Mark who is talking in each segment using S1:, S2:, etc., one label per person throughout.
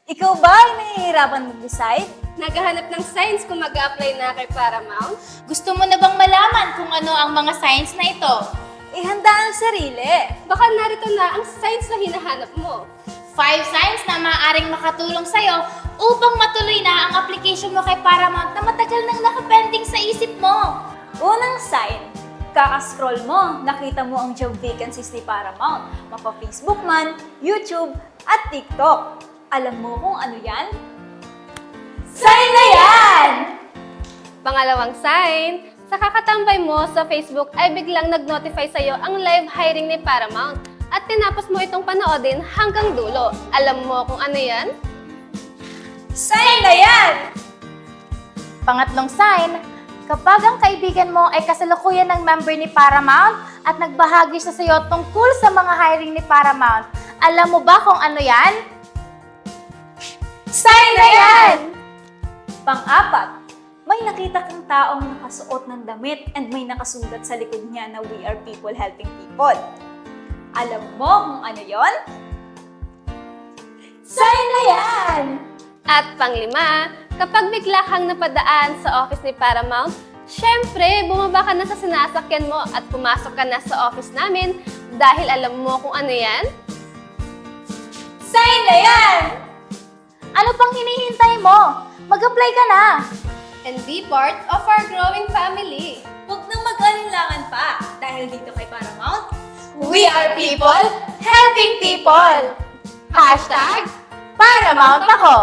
S1: Ikaw ba ay nahihirapan mag-decide?
S2: Naghahanap ng signs kung mag-a-apply na kay Paramount?
S3: Gusto mo na bang malaman kung ano ang mga signs na ito?
S1: Ihanda ang sarili.
S2: Baka narito na ang signs na hinahanap mo.
S3: 5 signs na maaaring makatulong sa'yo upang matuloy na ang application mo kay Paramount na matagal nang nakapending sa isip mo.
S1: Unang sign, kaka-scroll mo, nakita mo ang job vacancies ni Paramount. Mapa-Facebook man, YouTube, at TikTok. Alam mo kung ano yan? Sign na yan!
S2: Pangalawang sign, sa kakatambay mo sa Facebook ay biglang nag-notify sa'yo ang live hiring ni Paramount at tinapos mo itong panoodin hanggang dulo. Alam mo kung ano yan?
S1: Sign na yan!
S3: Pangatlong sign, kapag ang kaibigan mo ay kasalukuyan ng member ni Paramount at nagbahagi siya sa'yo tungkol sa mga hiring ni Paramount, alam mo ba kung ano yan?
S1: Sign na yan! Pang-apat, may nakita kang taong nakasuot ng damit and may nakasulat sa likod niya na "We are people helping people." Alam mo kung ano yon? Sign na yan!
S2: At panglima, kapag bigla kang napadaan sa office ni Paramount, syempre, bumaba ka na sa sinasakyan mo at pumasok ka na sa office namin dahil alam mo kung ano yan?
S1: Sign na yan!
S3: Ano pang hinihintay mo? Mag-apply ka na!
S2: And be part of our growing family.
S1: Huwag nang mag-alinlangan pa dahil dito kay Paramount,
S3: We are people helping people! Hashtag Paramount ako!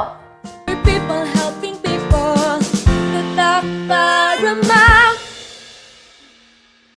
S4: People helping people. Tatak Paramount.